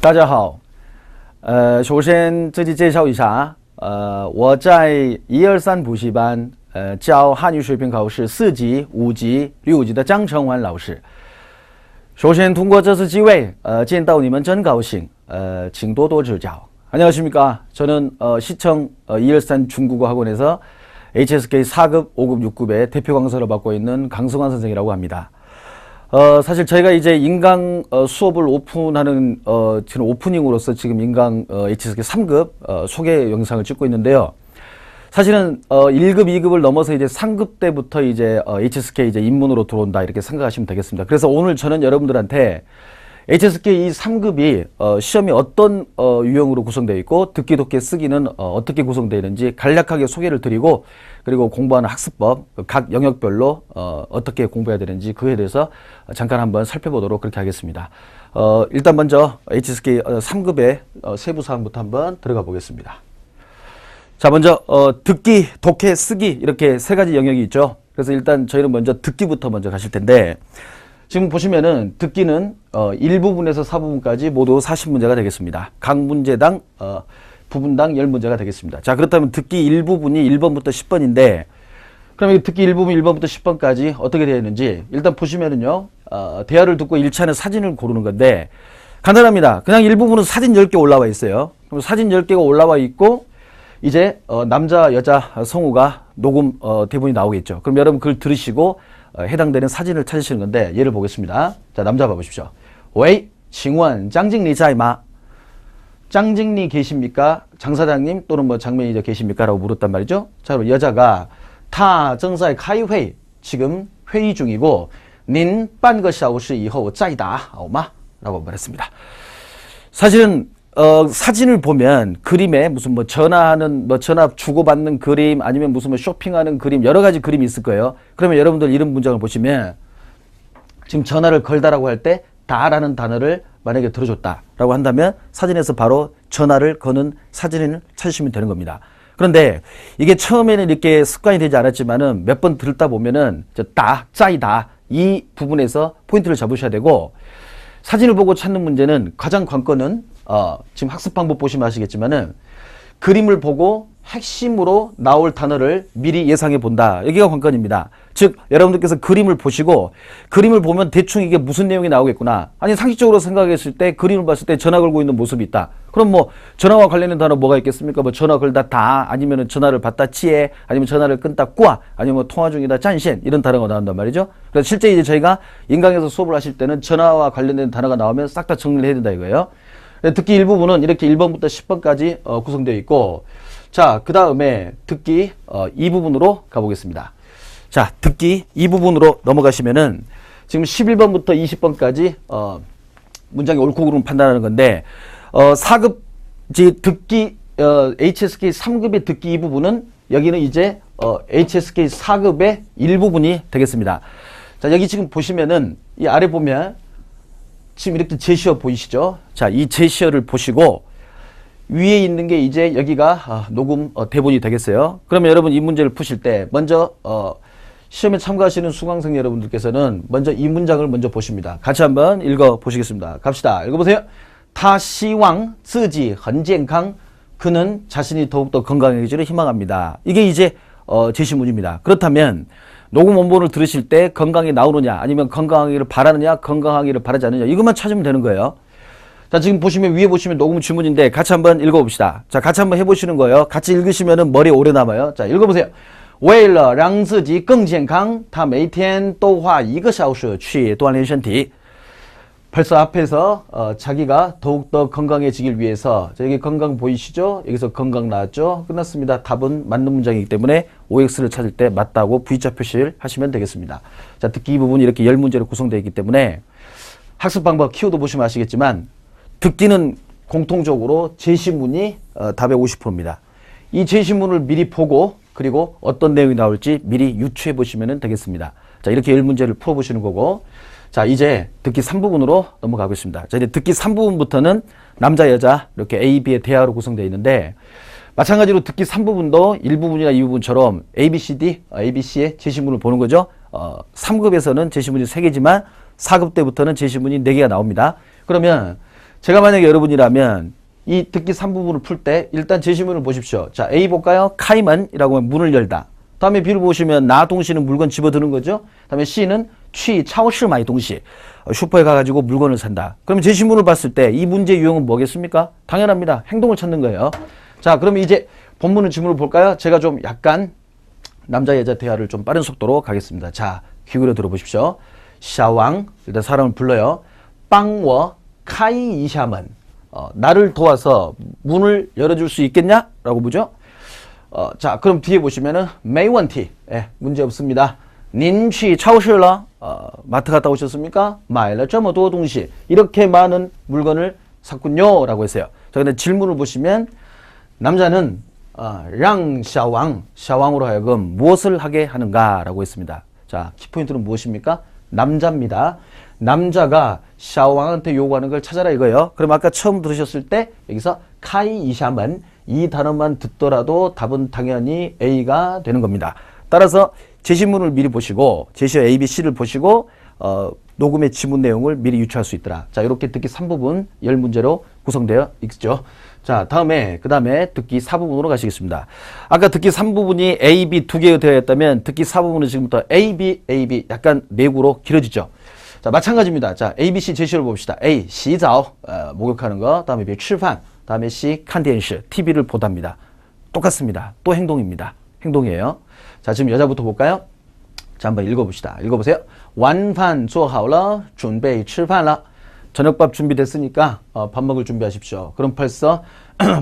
大家好，首先自己介绍一下，我在123补习班，教汉语水平考试4级、5级、6级的张成完老师。首先通过这次机会，见到你们真高兴，请多多指教。안녕하십니까? 저는 시청 213 중국어 학원에서 HSK 4급, 5급, 6급의 대표 강사를 맡고 있는 강승환 선생이라고 합니다. 사실 저희가 이제 인강 수업을 오픈하는 지금 오프닝으로서 지금 인강 HSK 3급 소개 영상을 찍고 있는데요. 사실은 1급, 2급을 넘어서 이제 3급 때부터 이제 HSK 이제 입문으로 들어온다 이렇게 생각하시면 되겠습니다. 그래서 오늘 저는 여러분들한테 HSK 이 3급이 시험이 어떤 유형으로 구성되어 있고 듣기 독해 쓰기는 어떻게 구성되어 있는지 간략하게 소개를 드리고, 그리고 공부하는 학습법 각 영역별로 어떻게 공부해야 되는지 그에 대해서 잠깐 한번 살펴보도록 그렇게 하겠습니다. 일단 먼저 HSK 3급의 세부 사항부터 한번 들어가 보겠습니다. 자, 먼저 듣기, 독해, 쓰기 이렇게 세 가지 영역이 있죠. 그래서 일단 저희는 먼저 듣기부터 먼저 가실 텐데, 지금 보시면은 듣기는 1부분에서 4부분까지 모두 40문제가 되겠습니다. 각 문제당 부분당 10문제가 되겠습니다. 자, 그렇다면 듣기 1부분이 1번부터 10번인데, 그럼 이 듣기 1부분 1번부터 10번까지 어떻게 되어 있는지 일단 보시면은요, 대화를 듣고 1차는 사진을 고르는 건데 간단합니다. 그냥 1부분은 사진 10개 올라와 있어요. 그럼 사진 10개가 올라와 있고 이제 남자 여자 성우가 녹음 대본이 나오겠죠. 그럼 여러분 그걸 들으시고 해당되는 사진을 찾으시는 건데, 예를 보겠습니다. 자, 남자 봐보십시오. 웨이, 请问 장직리 在吗? 장직리 계십니까? 장 사장님 또는 뭐 장 매니저 계십니까? 라고 물었단 말이죠. 자, 그럼 여자가 他正在开会, 지금 회의 중이고 您半个小时以后再打好吗? 라고 말했습니다. 사실은 사진을 보면 그림에 무슨 뭐 전화하는 뭐 전화 주고받는 그림, 아니면 무슨 뭐 쇼핑하는 그림, 여러 가지 그림이 있을 거예요. 그러면 여러분들 이런 문장을 보시면 지금 전화를 걸다라고 할 때 다라는 단어를 만약에 들어줬다라고 한다면 사진에서 바로 전화를 거는 사진을 찾으시면 되는 겁니다. 그런데 이게 처음에는 이렇게 습관이 되지 않았지만은 몇 번 들다 보면은 다, 짜이다 이 부분에서 포인트를 잡으셔야 되고, 사진을 보고 찾는 문제는 가장 관건은 지금 학습 방법 보시면 아시겠지만은 그림을 보고 핵심으로 나올 단어를 미리 예상해 본다. 여기가 관건입니다. 즉 여러분들께서 그림을 보시고 그림을 보면 대충 이게 무슨 내용이 나오겠구나. 아니 상식적으로 생각했을 때 그림을 봤을 때 전화 걸고 있는 모습이 있다. 그럼 뭐 전화와 관련된 단어 뭐가 있겠습니까? 뭐 전화 걸다 다, 아니면 전화를 받다 치에, 아니면 전화를 끊다 꾸아, 아니면 뭐 통화 중이다 짠셴, 이런 단어가 나온단 말이죠. 그래서 실제 이제 저희가 인강에서 수업을 하실 때는 전화와 관련된 단어가 나오면 싹 다 정리를 해야 된다 이거예요. 듣기 일부분은 이렇게 1번부터 10번까지 구성되어 있고, 자, 그 다음에 듣기 2부분으로 가보겠습니다. 자, 듣기 2부분으로 넘어가시면은 지금 11번부터 20번까지 문장의 옳고 그름을 판단하는 건데, 4급 듣기 HSK 3급의 듣기 2부분은 여기는 이제 HSK 4급의 일부분이 되겠습니다. 자, 여기 지금 보시면은 이 아래 보면 지금 이렇게 제시어 보이시죠? 자, 이 제시어를 보시고 위에 있는 게 이제 여기가 녹음 대본이 되겠어요. 그러면 여러분 이 문제를 푸실 때 먼저 시험에 참가하시는 수강생 여러분들께서는 먼저 이 문장을 먼저 보십니다. 같이 한번 읽어 보시겠습니다. 갑시다. 읽어보세요. 他希望自己很健康, 그는 자신이 더욱더 건강해지기를 희망합니다. 이게 이제 제시문입니다. 그렇다면 녹음 원본을 들으실 때 건강이 나오느냐, 아니면 건강하기를 바라느냐, 건강하기를 바라지 않느냐, 이것만 찾으면 되는 거예요. 자, 지금 보시면 위에 보시면 녹음 질문인데 같이 한번 읽어봅시다. 자, 같이 한번 해보시는 거예요. 같이 읽으시면은 머리에 오래 남아요. 자, 읽어보세요. 为了让自己更健康他每天都花1个小时去锻炼身体. 벌써 앞에서 자기가 더욱더 건강해지길 위해서, 자, 여기 건강 보이시죠? 여기서 건강 나왔죠? 끝났습니다. 답은 맞는 문장이기 때문에 OX를 찾을 때 맞다고 V자 표시를 하시면 되겠습니다. 자, 듣기 이 부분이 이렇게 10문제로 구성되어 있기 때문에 학습 방법 키워드 보시면 아시겠지만 듣기는 공통적으로 제시문이 답의 50%입니다. 이 제시문을 미리 보고 그리고 어떤 내용이 나올지 미리 유추해 보시면 되겠습니다. 자, 이렇게 10문제를 풀어보시는 거고, 자, 이제 듣기 3부분으로 넘어가겠습니다. 자, 이제 듣기 3부분부터는 남자, 여자 이렇게 A, B의 대화로 구성되어 있는데, 마찬가지로 듣기 3부분도 1부분이나 2부분처럼 A, B, C, D, A, B, C의 제시문을 보는 거죠. 3급에서는 제시문이 3개지만 4급 때부터는 제시문이 4개가 나옵니다. 그러면 제가 만약에 여러분이라면 이 듣기 3부분을 풀 때 일단 제시문을 보십시오. 자, A 볼까요? 카이먼이라고 하면 문을 열다. 다음에 B를 보시면 나 동시는 물건 집어드는 거죠. 다음에 C는 취超市买东西. 슈퍼에 가가지고 물건을 산다. 그러면 제시문을 봤을 때 이 문제 유형은 뭐겠습니까? 당연합니다. 행동을 찾는 거예요. 자, 그러면 이제 본문의 지문을 볼까요? 제가 좀 약간 남자 여자 대화를 좀 빠른 속도로 가겠습니다. 자, 귀 기울여 들어보십시오. 小王 일단 사람을 불러요. 帮我开一下门. 나를 도와서 문을 열어줄 수 있겠냐? 라고 보죠. 자, 그럼 뒤에 보시면은 没问题. 예, 문제 없습니다. 您去超市了? 마트 갔다 오셨습니까? 买了这么多东西. 이렇게 많은 물건을 샀군요. 라고 했어요. 자, 근데 질문을 보시면 남자는 让小王, 小왕으로 하여금 무엇을 하게 하는가? 라고 했습니다. 자, 키포인트는 무엇입니까? 남자입니다. 남자가 샤오왕한테 요구하는 걸 찾아라 이거예요. 그럼 아까 처음 들으셨을 때 여기서 카이 이샤먼 이 단어만 듣더라도 답은 당연히 A가 되는 겁니다. 따라서 제시문을 미리 보시고 제시어 A, B, C를 보시고 녹음의 지문 내용을 미리 유추할 수 있더라. 자, 이렇게 듣기 3부분 10문제로 구성되어 있죠. 자, 그 다음에 듣기 4부분으로 가시겠습니다. 아까 듣기 3부분이 A, B 두 개가 되어 있다면 듣기 4부분은 지금부터 A, B, A, B 약간 내구로 길어지죠. 자, 마찬가지입니다. 자, A, B, C 제시어를 봅시다. A, 洗澡, 목욕하는 거. 다음에 B, 吃饭. 다음에 C, 看电视, TV를 보답니다. 똑같습니다. 또 행동입니다. 행동이에요. 자, 지금 여자부터 볼까요? 자, 한번 읽어봅시다. 읽어보세요. 晚饭做好了,准备吃饭了. 저녁밥 준비됐으니까 밥 먹을 준비하십시오. 그럼 벌써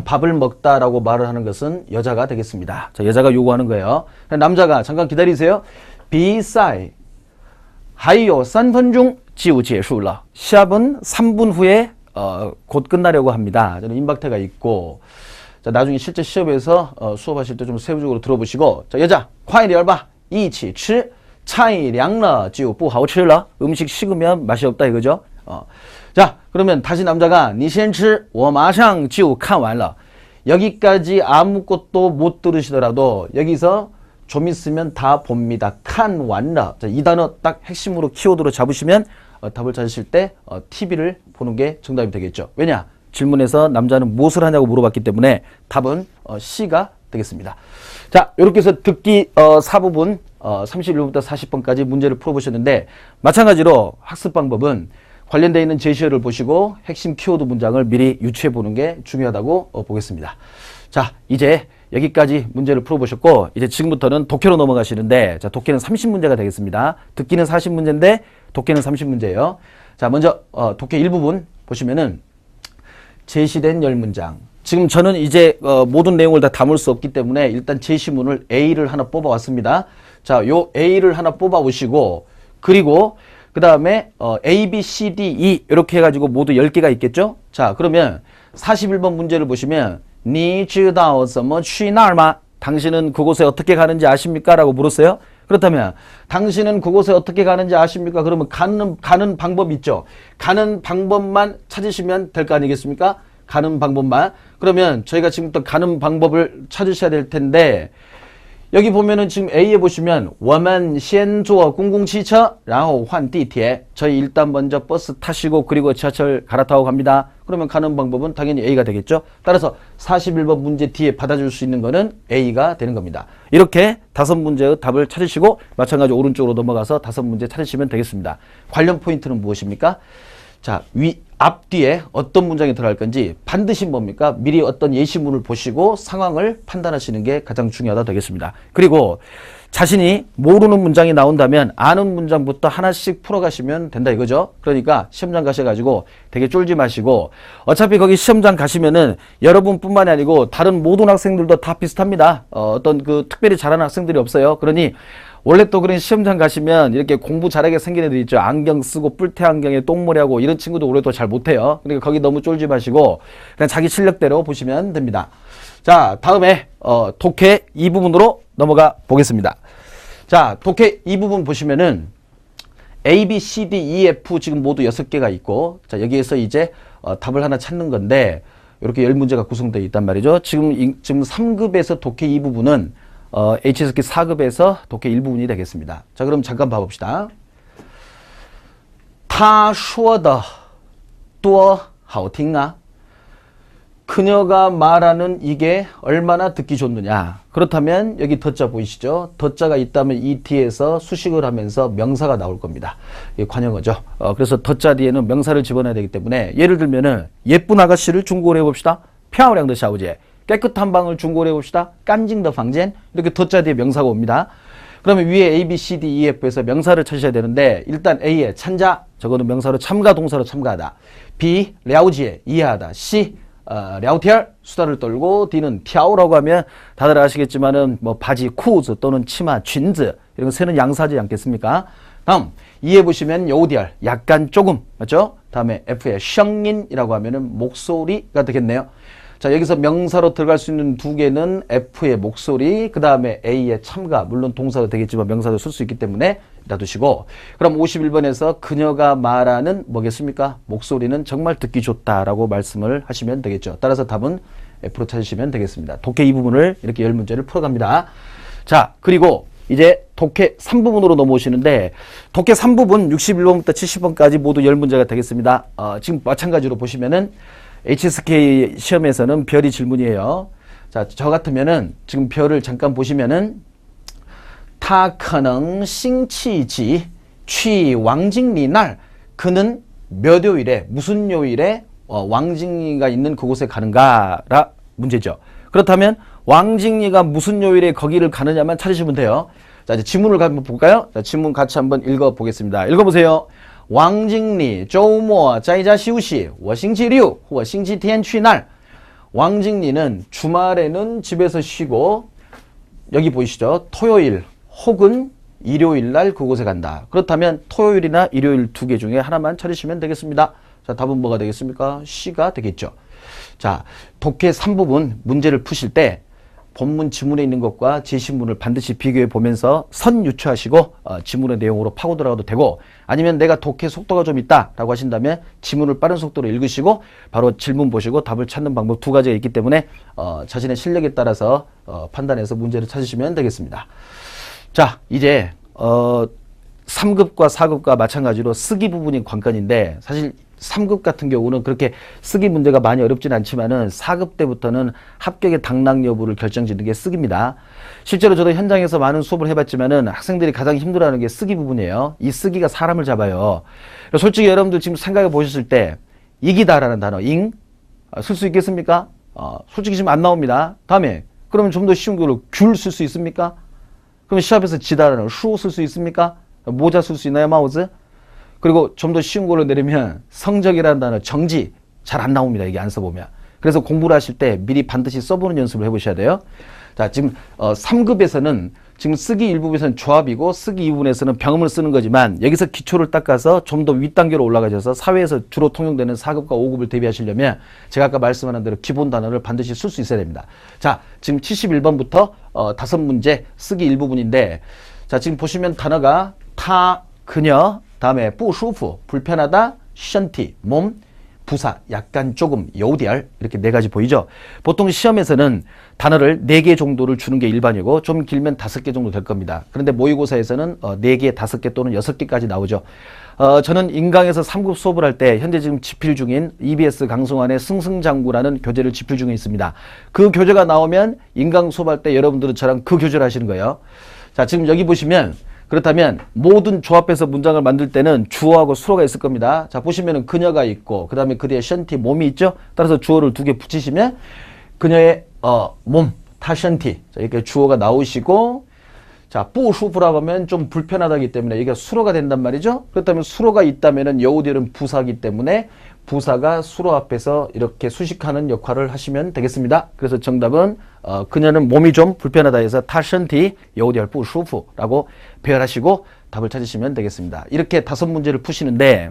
밥을 먹다라고 말을 하는 것은 여자가 되겠습니다. 자, 여자가 요구하는 거예요. 남자가 잠깐 기다리세요. 比赛还有3分钟就结束了. 시합은 3분 후에 곧 끝나려고 합니다. 저는 임박태가 있고 자, 나중에 실제 시험에서 수업하실 때 좀 세부적으로 들어보시고 자, 여자 快点吧一起吃菜凉了就不好吃了. 음식 식으면 맛이 없다 이거죠. 자, 그러면 다시 남자가 你先吃我马上就看完了. 여기까지 아무것도 못 들으시더라도 여기서 좀 있으면 다 봅니다. 看完了. 자, 이 단어 딱 핵심으로 키워드로 잡으시면 답을 찾으실 때 TV를 보는 게 정답이 되겠죠. 왜냐? 질문에서 남자는 무엇을 하냐고 물어봤기 때문에 답은 C가 되겠습니다. 자, 이렇게 해서 듣기 4부분 31번부터 40번까지 문제를 풀어보셨는데 마찬가지로 학습 방법은 관련되어 있는 제시어를 보시고 핵심 키워드 문장을 미리 유추해 보는 게 중요하다고 보겠습니다. 자, 이제 여기까지 문제를 풀어보셨고 이제 지금부터는 독해로 넘어가시는데 자, 독해는 30문제가 되겠습니다. 듣기는 40문제인데 독해는 30문제예요. 자, 먼저 독해 1부분 보시면은 제시된 10문장. 지금 저는 이제 모든 내용을 다 담을 수 없기 때문에 일단 제시문을 A를 하나 뽑아 왔습니다. 자, 요 A를 하나 뽑아 오시고 그리고 그 다음에 A, B, C, D, E 이렇게 해가지고 모두 10개가 있겠죠. 자, 그러면 41번 문제를 보시면 你知道怎么去那儿吗? 당신은 그곳에 어떻게 가는지 아십니까? 라고 물었어요. 그렇다면 당신은 그곳에 어떻게 가는지 아십니까? 그러면 가는 방법 있죠. 가는 방법만 찾으시면 될 거 아니겠습니까? 가는 방법만. 그러면 저희가 지금부터 가는 방법을 찾으셔야 될 텐데 여기 보면은 지금 A에 보시면 我们先坐公共汽车然后换地铁. 저희 일단 먼저 버스 타시고 그리고 지하철 갈아타고 갑니다. 그러면 가는 방법은 당연히 A가 되겠죠. 따라서 41번 문제 뒤에 받아줄 수 있는 거는 A가 되는 겁니다. 이렇게 5문제의 답을 찾으시고 마찬가지로 오른쪽으로 넘어가서 5문제 찾으시면 되겠습니다. 관련 포인트는 무엇입니까? 자, 앞뒤에 어떤 문장이 들어갈 건지 반드시 뭡니까? 미리 어떤 예시문을 보시고 상황을 판단하시는 게 가장 중요하다 되겠습니다. 그리고 자신이 모르는 문장이 나온다면 아는 문장부터 하나씩 풀어가시면 된다 이거죠. 그러니까 시험장 가셔가지고 되게 쫄지 마시고 어차피 거기 시험장 가시면은 여러분뿐만이 아니고 다른 모든 학생들도 다 비슷합니다. 어떤 그 특별히 잘하는 학생들이 없어요. 그러니 원래 또 그런 시험장 가시면 이렇게 공부 잘하게 생긴 애들 있죠. 안경 쓰고 뿔테 안경에 똥머리하고 이런 친구도 올해도 잘 못해요. 그러니까 거기 너무 쫄지 마시고 그냥 자기 실력대로 보시면 됩니다. 자, 다음에 독해 2부분으로 넘어가 보겠습니다. 자, 독해 2부분 보시면은 A, B, C, D, E, F 지금 모두 6개가 있고 자, 여기에서 이제 답을 하나 찾는 건데 이렇게 10문제가 구성되어 있단 말이죠. 지금 3급에서 독해 2부분은 HSK 4급에서 독해 1부분이 되겠습니다. 자, 그럼 잠깐 봐봅시다. 他说的多 하오팅아. 그녀가 말하는 이게 얼마나 듣기 좋느냐. 그렇다면 여기 덧자 보이시죠? 덧자가 있다면 이 뒤에서 수식을 하면서 명사가 나올 겁니다. 이게 관용어죠. 그래서 덧자 뒤에는 명사를 집어넣어야 되기 때문에 예를 들면은 예쁜 아가씨를 중국어로 해봅시다.漂亮的小姐. 깨끗한 방을 중국어로 해봅시다. 깐징더 방젠. 이렇게 덧자 뒤에 명사가 옵니다. 그러면 위에 A, B, C, D, E, F에서 명사를 찾으셔야 되는데 일단 A에 찬자. 저거는 명사로 참가 동사로 참가하다. B, 了解 이해하다. C, 聊天 수다를 떨고. D는 挑라고 하면 다들 아시겠지만은 뭐 바지, 쿠즈 또는 치마, 쥔즈 이런 거 세는 양사지 않겠습니까? 다음 이해 보시면 요디얼 약간 조금 맞죠? 다음에 F의 성인이라고 하면은 목소리가 되겠네요. 자, 여기서 명사로 들어갈 수 있는 두 개는 F의 목소리, 그 다음에 A의 참가, 물론 동사도 되겠지만 명사도 쓸 수 있기 때문에 놔두시고, 그럼 51번에서 그녀가 말하는 뭐겠습니까? 목소리는 정말 듣기 좋다라고 말씀을 하시면 되겠죠. 따라서 답은 F로 찾으시면 되겠습니다. 독해 이 부분을 이렇게 10문제를 풀어갑니다. 자, 그리고 이제 독해 3부분으로 넘어오시는데, 독해 3부분 61번부터 70번까지 모두 10문제가 되겠습니다. 지금 마찬가지로 보시면은 HSK 시험에서는 별이 질문이에요. 자, 저 같으면은 지금 별을 잠깐 보시면은 他可能星期几去 왕징리 날 그는 몇 요일에 무슨 요일에 왕징리가 있는 그곳에 가는가라 문제죠. 그렇다면 왕징리가 무슨 요일에 거기를 가느냐만 찾으시면 돼요. 자, 이제 지문을 한번 볼까요? 자, 지문 같이 한번 읽어 보겠습니다. 읽어 보세요. 王经理周末在家休息我星期六或星期天去那儿 왕经理는 주말에는 집에서 쉬고 여기 보이시죠? 토요일 혹은 일요일 날 그곳에 간다. 그렇다면 토요일이나 일요일 두 개 중에 하나만 찾으시면 되겠습니다. 자, 답은 뭐가 되겠습니까? C가 되겠죠. 자, 독해 3부분 문제를 푸실 때 본문 지문에 있는 것과 제시문을 반드시 비교해 보면서 선 유추하시고 지문의 내용으로 파고 들어가도 되고, 아니면 내가 독해 속도가 좀 있다라고 하신다면 지문을 빠른 속도로 읽으시고 바로 질문 보시고 답을 찾는 방법 두 가지가 있기 때문에 자신의 실력에 따라서 판단해서 문제를 찾으시면 되겠습니다. 자, 이제 3급과 4급과 마찬가지로 쓰기 부분이 관건인데, 사실 3급 같은 경우는 그렇게 쓰기 문제가 많이 어렵진 않지만은 4급 때부터는 합격의 당락 여부를 결정짓는 게 쓰기입니다. 실제로 저도 현장에서 많은 수업을 해봤지만은 학생들이 가장 힘들어하는 게 쓰기 부분이에요. 이 쓰기가 사람을 잡아요. 솔직히 여러분들 지금 생각해 보셨을 때 이기다라는 단어 쓸 수 있겠습니까? 솔직히 지금 안 나옵니다. 다음에 그러면 좀 더 쉬운 걸로 귤 쓸 수 있습니까? 그럼 시합에서 지다라는 수 쓸 수 있습니까? 모자 쓸 수 있나요? 마우스? 그리고 좀 더 쉬운 걸로 내리면 성적이라는 단어 정지 잘 안 나옵니다. 이게 안 써보면. 그래서 공부를 하실 때 미리 반드시 써보는 연습을 해보셔야 돼요. 자, 지금 3급에서는 지금 쓰기 1부분에서는 조합이고 쓰기 2부분에서는 병음을 쓰는 거지만 여기서 기초를 닦아서 좀 더 윗단계로 올라가셔서 사회에서 주로 통용되는 4급과 5급을 대비하시려면 제가 아까 말씀하는 대로 기본 단어를 반드시 쓸 수 있어야 됩니다. 자, 지금 71번부터 5문제 쓰기 1부분인데, 자, 지금 보시면 단어가 타, 그녀, 다음에 不舒服 불편하다, 身体 몸, 부사 약간 조금, 요디알 이렇게 네 가지 보이죠? 보통 시험에서는 단어를 4개 정도를 주는 게 일반이고 좀 길면 5개 정도 될 겁니다. 그런데 모의고사에서는 4개, 5개 또는 6개까지 나오죠. 저는 인강에서 3급 수업을 할 때 현재 지금 집필 중인 EBS 강승환의 승승장구라는 교재를 집필 중에 있습니다. 그 교재가 나오면 인강 수업할 때 여러분들은 저랑 그 교재를 하시는 거예요. 자, 지금 여기 보시면 그렇다면 모든 조합해서 문장을 만들 때는 주어하고 수어가 있을 겁니다. 자, 보시면은 그녀가 있고 그 다음에 그대의 션티 몸이 있죠. 따라서 주어를 2개 붙이시면 그녀의 몸 타션티 이렇게 주어가 나오시고, 자, 不舒服라고 하면 좀 불편하다기 때문에 이게 수로가 된단 말이죠. 그렇다면 수로가 있다면은 여우들은 부사기 때문에 부사가 수로 앞에서 이렇게 수식하는 역할을 하시면 되겠습니다. 그래서 정답은 그녀는 몸이 좀 불편하다 해서 타션티 여우들 不舒服라고 배열하시고 답을 찾으시면 되겠습니다. 이렇게 5문제를 푸시는데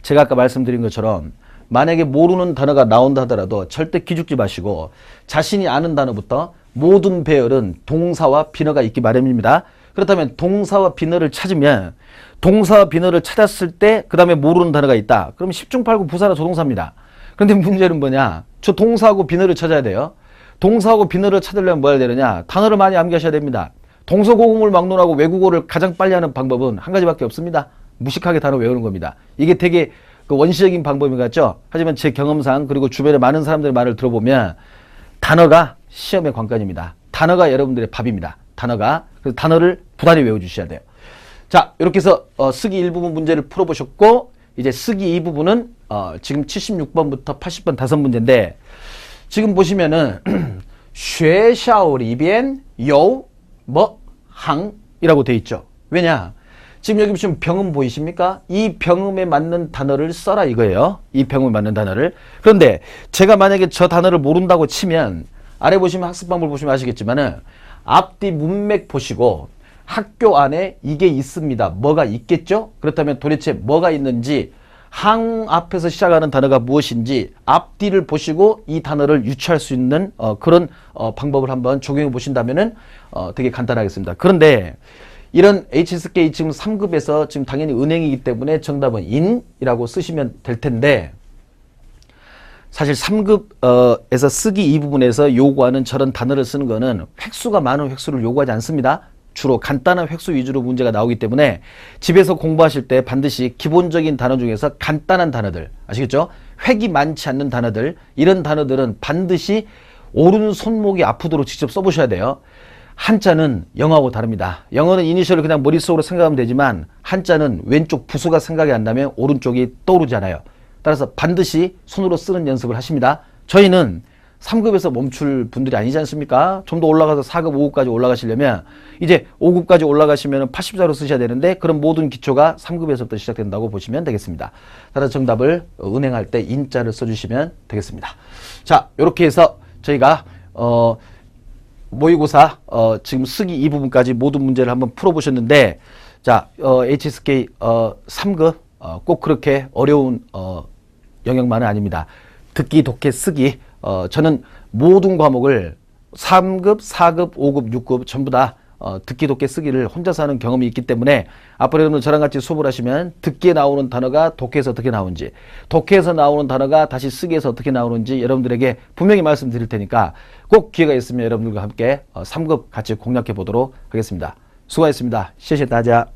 제가 아까 말씀드린 것처럼 만약에 모르는 단어가 나온다 하더라도 절대 기죽지 마시고 자신이 아는 단어부터 모든 배열은 동사와 비너가 있기 마련입니다. 그렇다면 동사와 비너를 찾으면 동사와 비너를 찾았을 때 그 다음에 모르는 단어가 있다. 그럼 10중 8구 부사나 조동사입니다. 그런데 문제는 뭐냐? 저 동사하고 비너를 찾아야 돼요. 동사하고 비너를 찾으려면 뭐 해야 되느냐? 단어를 많이 암기하셔야 됩니다. 동서고금을 막론하고 외국어를 가장 빨리 하는 방법은 한 가지밖에 없습니다. 무식하게 단어 외우는 겁니다. 이게 되게 그 원시적인 방법인 것 같죠? 하지만 제 경험상 그리고 주변에 많은 사람들의 말을 들어보면 단어가 시험의 관건입니다. 단어가 여러분들의 밥입니다. 단어가. 그래서 단어를 부단히 외워주셔야 돼요. 자, 이렇게 해서 쓰기 1부분 문제를 풀어보셨고 이제 쓰기 2부분은 지금 76번부터 80번 5문제인데 지금 보시면은 学校里边有뭐 항이라고 돼 있죠. 왜냐? 지금 여기 보시면 병음 보이십니까? 이 병음에 맞는 단어를 써라 이거예요. 이 병음에 맞는 단어를. 그런데 제가 만약에 저 단어를 모른다고 치면 아래 보시면 학습 방법을 보시면 아시겠지만은 앞뒤 문맥 보시고 학교 안에 이게 있습니다. 뭐가 있겠죠? 그렇다면 도대체 뭐가 있는지 항 앞에서 시작하는 단어가 무엇인지 앞뒤를 보시고 이 단어를 유추할 수 있는 그런 방법을 한번 적용해 보신다면은 되게 간단하겠습니다. 그런데 이런 HSK 지금 3급에서 지금 당연히 은행이기 때문에 정답은 인이라고 쓰시면 될 텐데 사실 3급에서 쓰기 이 부분에서 요구하는 저런 단어를 쓰는 거는 획수가 많은 획수를 요구하지 않습니다. 주로 간단한 획수 위주로 문제가 나오기 때문에 집에서 공부하실 때 반드시 기본적인 단어 중에서 간단한 단어들 아시겠죠? 획이 많지 않는 단어들 이런 단어들은 반드시 오른손목이 아프도록 직접 써보셔야 돼요. 한자는 영어하고 다릅니다. 영어는 이니셜을 그냥 머릿속으로 생각하면 되지만 한자는 왼쪽 부수가 생각이 안 나면 오른쪽이 떠오르잖아요. 따라서 반드시 손으로 쓰는 연습을 하십니다. 저희는 3급에서 멈출 분들이 아니지 않습니까? 좀 더 올라가서 4급, 5급까지 올라가시려면 이제 5급까지 올라가시면 80자로 쓰셔야 되는데 그런 모든 기초가 3급에서부터 시작된다고 보시면 되겠습니다. 따라서 정답을 은행할 때 인자를 써주시면 되겠습니다. 자, 이렇게 해서 저희가 모의고사 지금 쓰기 이 부분까지 모든 문제를 한번 풀어보셨는데 자, HSK 3급 꼭 그렇게 어려운 영역만은 아닙니다. 듣기, 독해, 쓰기 저는 모든 과목을 3급, 4급, 5급, 6급 전부 다 듣기, 독해, 쓰기를 혼자서 하는 경험이 있기 때문에 앞으로 여러분들 저랑 같이 수업을 하시면 듣기에 나오는 단어가 독해에서 어떻게 나오는지 독해에서 나오는 단어가 다시 쓰기에서 어떻게 나오는지 여러분들에게 분명히 말씀드릴 테니까 꼭 기회가 있으면 여러분들과 함께 3급 같이 공략해 보도록 하겠습니다. 수고하셨습니다. 谢谢大家